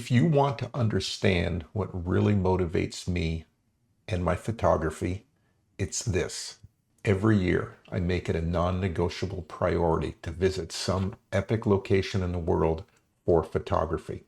If you want to understand what really motivates me and my photography, it's this. Every year, I make it a non-negotiable priority to visit some epic location in the world for photography.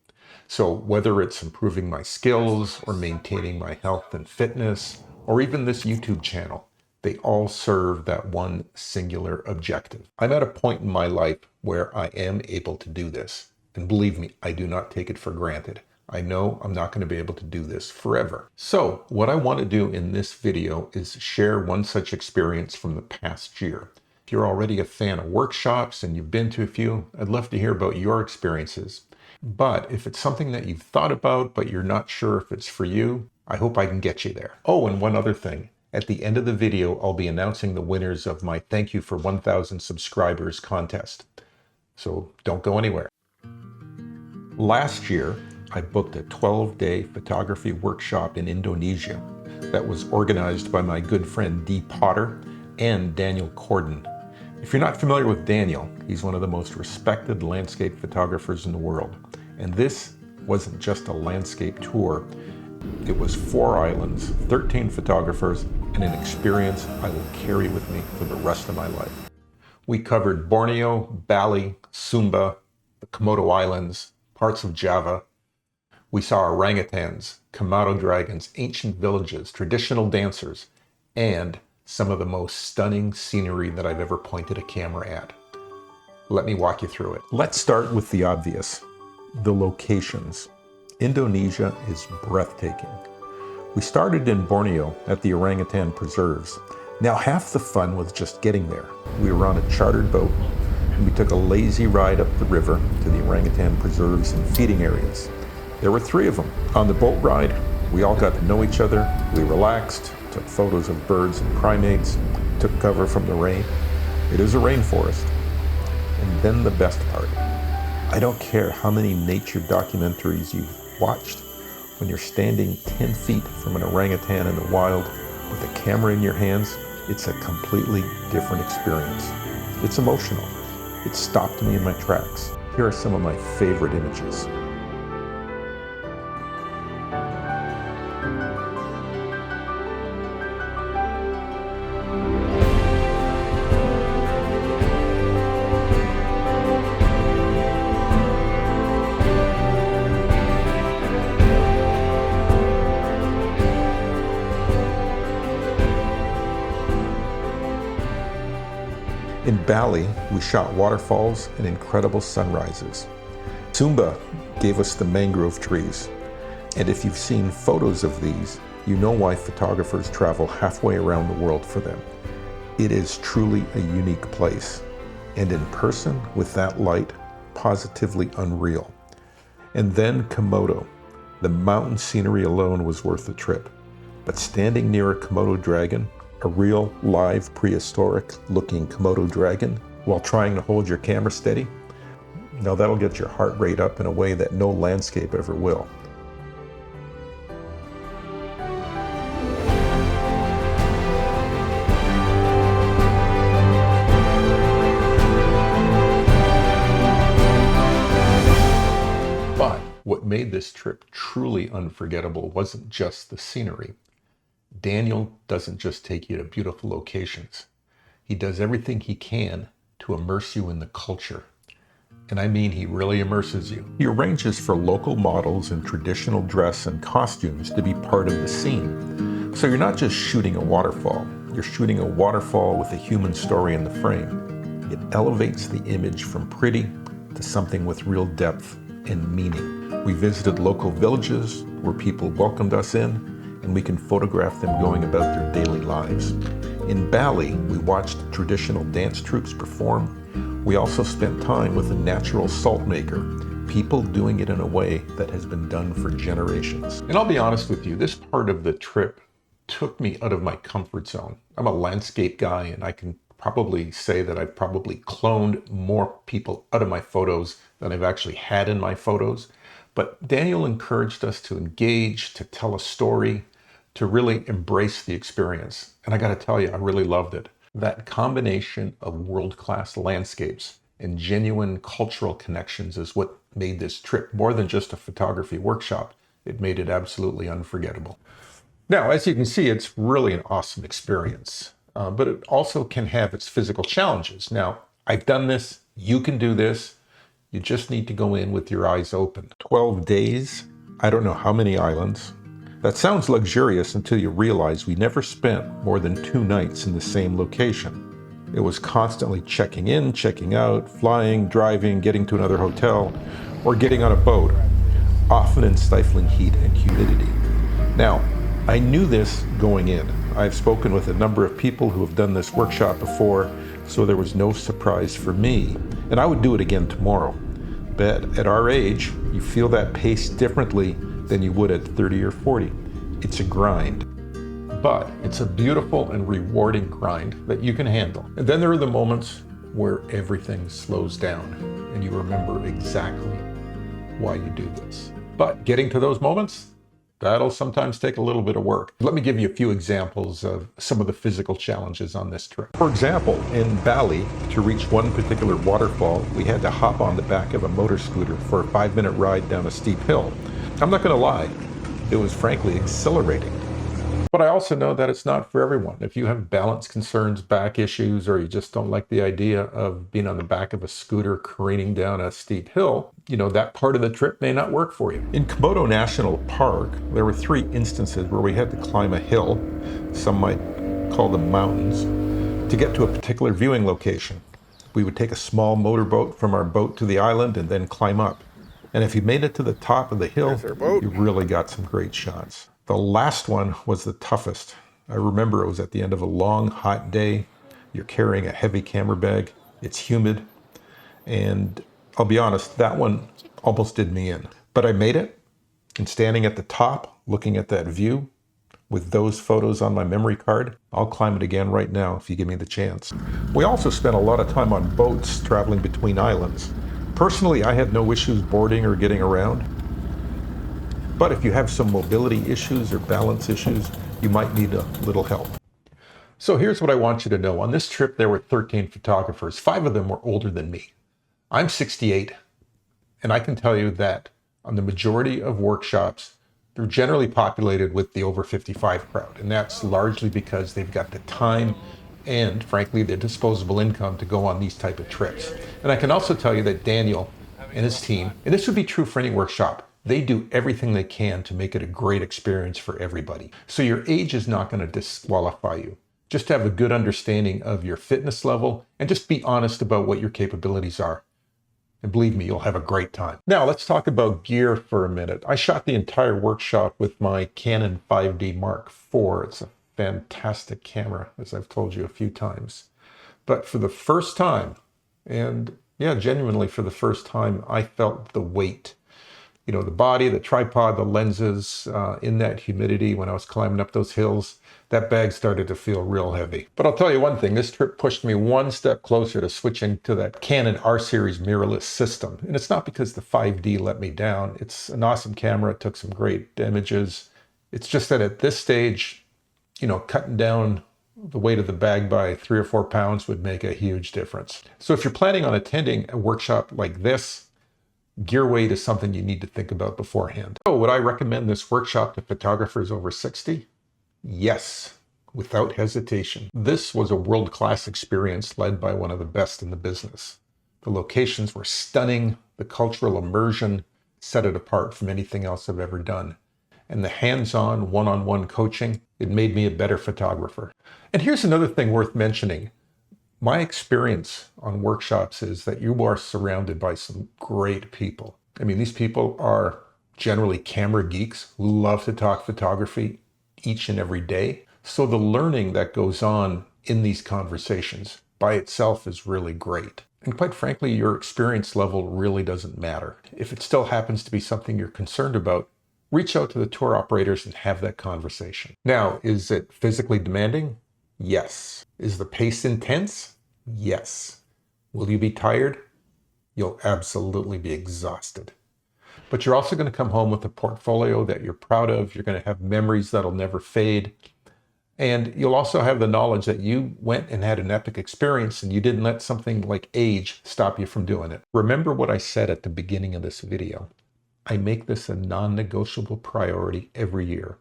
So whether it's improving my skills or maintaining my health and fitness, or even this YouTube channel, they all serve that one singular objective. I'm at a point in my life where I am able to do this. And believe me, I do not take it for granted. I know I'm not going to be able to do this forever. So what I want to do in this video is share one such experience from the past year. If you're already a fan of workshops and you've been to a few, I'd love to hear about your experiences. But if it's something that you've thought about, but you're not sure if it's for you, I hope I can get you there. Oh, and one other thing. At the end of the video, I'll be announcing the winners of my Thank You for 1,000 Subscribers contest. So don't go anywhere. Last year, I booked a 12-day photography workshop in Indonesia that was organized by my good friend Dee Potter and Daniel Kordan. If you're not familiar with Daniel, he's one of the most respected landscape photographers in the world. And this wasn't just a landscape tour. It was 4 islands, 13 photographers, and an experience I will carry with me for the rest of my life. We covered Borneo, Bali, Sumba, the Komodo Islands, parts of Java. We saw orangutans, Komodo dragons, ancient villages, traditional dancers, and some of the most stunning scenery that I've ever pointed a camera at. Let me walk you through it. Let's start with the obvious, the locations. Indonesia is breathtaking. We started in Borneo at the orangutan preserves. Now half the fun was just getting there. We were on a chartered boat and we took a lazy ride up the river to the orangutan preserves and feeding areas. There were 3 of them. On the boat ride, we all got to know each other. We relaxed, took photos of birds and primates, took cover from the rain. It is a rainforest. And then the best part. I don't care how many nature documentaries you've watched. When you're standing 10 feet from an orangutan in the wild with a camera in your hands, it's a completely different experience. It's emotional. It stopped me in my tracks. Here are some of my favorite images. In Bali, we shot waterfalls and incredible sunrises. Sumba gave us the mangrove trees. And if you've seen photos of these, you know why photographers travel halfway around the world for them. It is truly a unique place. And in person, with that light, positively unreal. And then Komodo. The mountain scenery alone was worth the trip. But standing near a Komodo dragon, a real, live, prehistoric-looking Komodo dragon, while trying to hold your camera steady, now that'll get your heart rate up in a way that no landscape ever will. But what made this trip truly unforgettable wasn't just the scenery. Daniel doesn't just take you to beautiful locations. He does everything he can to immerse you in the culture. And I mean, he really immerses you. He arranges for local models in traditional dress and costumes to be part of the scene. So you're not just shooting a waterfall. You're shooting a waterfall with a human story in the frame. It elevates the image from pretty to something with real depth and meaning. We visited local villages where people welcomed us in, and we can photograph them going about their daily lives. In Bali, we watched traditional dance troupes perform. We also spent time with a natural salt maker, people doing it in a way that has been done for generations. And I'll be honest with you, this part of the trip took me out of my comfort zone. I'm a landscape guy, and I can probably say that I've probably cloned more people out of my photos than I've actually had in my photos. But Daniel encouraged us to engage, to tell a story, to really embrace the experience. And I gotta tell you, I really loved it. That combination of world-class landscapes and genuine cultural connections is what made this trip more than just a photography workshop. It made it absolutely unforgettable. Now, as you can see, it's really an awesome experience, but it also can have its physical challenges. Now, I've done this. You can do this. You just need to go in with your eyes open. 12 days, I don't know how many islands. That sounds luxurious until you realize we never spent more than 2 nights in the same location. It was constantly checking in, checking out, flying, driving, getting to another hotel, or getting on a boat, often in stifling heat and humidity. Now, I knew this going in. I've spoken with a number of people who have done this workshop before, so there was no surprise for me. And I would do it again tomorrow. But at our age, you feel that pace differently than you would at 30 or 40. It's a grind. But it's a beautiful and rewarding grind that you can handle. And then there are the moments where everything slows down and you remember exactly why you do this. But getting to those moments, that'll sometimes take a little bit of work. Let me give you a few examples of some of the physical challenges on this trip. For example, in Bali, to reach one particular waterfall, we had to hop on the back of a motor scooter for a 5-minute ride down a steep hill. I'm not gonna lie, it was frankly exhilarating. But I also know that it's not for everyone. If you have balance concerns, back issues, or you just don't like the idea of being on the back of a scooter careening down a steep hill, that part of the trip may not work for you. In Komodo National Park, there were 3 instances where we had to climb a hill, some might call them mountains, to get to a particular viewing location. We would take a small motorboat from our boat to the island and then climb up. And if you made it to the top of the hill, you really got some great shots. The last one was the toughest. I remember it was at the end of a long, hot day. You're carrying a heavy camera bag. It's humid. And I'll be honest, that one almost did me in. But I made it. And standing at the top, looking at that view, with those photos on my memory card, I'll climb it again right now if you give me the chance. We also spent a lot of time on boats traveling between islands. Personally, I had no issues boarding or getting around. But if you have some mobility issues or balance issues, you might need a little help. So here's what I want you to know. On this trip, there were 13 photographers. 5 of them were older than me. I'm 68, and I can tell you that on the majority of workshops, they're generally populated with the over 55 crowd. And that's largely because they've got the time and, frankly, the disposable income to go on these type of trips. And I can also tell you that Daniel and his team, and this would be true for any workshop, they do everything they can to make it a great experience for everybody. So your age is not going to disqualify you. Just have a good understanding of your fitness level and just be honest about what your capabilities are. And believe me, you'll have a great time. Now let's talk about gear for a minute. I shot the entire workshop with my Canon 5D Mark IV. It's a fantastic camera, as I've told you a few times. But for the first time, and yeah, genuinely for the first time, I felt the weight. The body, the tripod, the lenses, in that humidity when I was climbing up those hills, that bag started to feel real heavy. But I'll tell you one thing, this trip pushed me one step closer to switching to that Canon R-Series mirrorless system. And it's not because the 5D let me down. It's an awesome camera. It took some great images. It's just that at this stage, cutting down the weight of the bag by 3 or 4 pounds would make a huge difference. So if you're planning on attending a workshop like this, gear weight is something you need to think about beforehand. So would I recommend this workshop to photographers over 60? Yes, without hesitation. This was a world-class experience led by one of the best in the business. The locations were stunning. The cultural immersion set it apart from anything else I've ever done. And the hands-on, one-on-one coaching, it made me a better photographer. And here's another thing worth mentioning. My experience on workshops is that you are surrounded by some great people. I mean, these people are generally camera geeks who love to talk photography each and every day. So the learning that goes on in these conversations by itself is really great. And quite frankly, your experience level really doesn't matter. If it still happens to be something you're concerned about, reach out to the tour operators and have that conversation. Now, is it physically demanding? Yes. Is the pace intense? Yes. Will you be tired? You'll absolutely be exhausted. But you're also going to come home with a portfolio that you're proud of. You're going to have memories that'll never fade. And you'll also have the knowledge that you went and had an epic experience and you didn't let something like age stop you from doing it. Remember what I said at the beginning of this video. I make this a non-negotiable priority every year,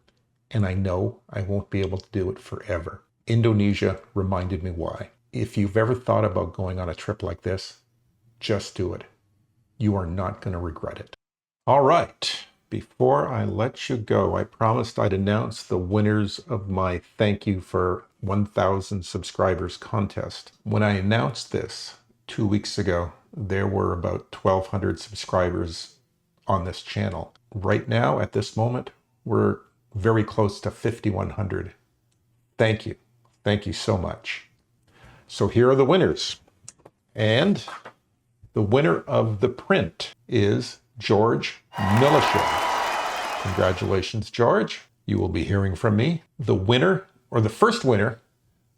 and I know I won't be able to do it forever. Indonesia reminded me why. If you've ever thought about going on a trip like this, just do it. You are not going to regret it. All right. Before I let you go, I promised I'd announce the winners of my Thank You for 1,000 Subscribers contest. When I announced this 2 weeks ago, there were about 1,200 subscribers on this channel. Right now, at this moment, we're very close to 5,100. Thank you. Thank you so much. So here are the winners. And the winner of the print is George Millishaw. Congratulations, George. You will be hearing from me. The winner, or the first winner,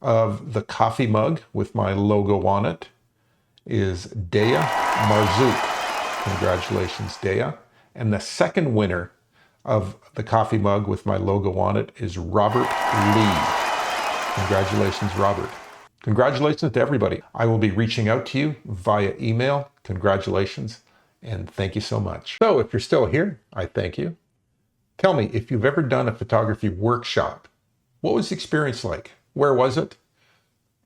of the coffee mug with my logo on it is Dea Marzouk. Congratulations, Dea. And the second winner of the coffee mug with my logo on it is Robert Lee. Congratulations, Robert. Congratulations to everybody. I will be reaching out to you via email. Congratulations, and thank you so much. So if you're still here, I thank you. Tell me if you've ever done a photography workshop. What was the experience like? Where was it?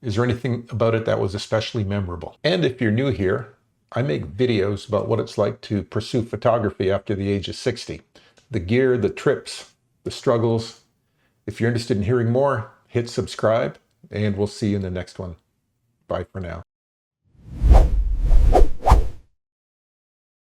Is there anything about it that was especially memorable? And if you're new here, I make videos about what it's like to pursue photography after the age of 60. The gear, the trips, the struggles. If you're interested in hearing more, hit subscribe, and we'll see you in the next one. Bye for now.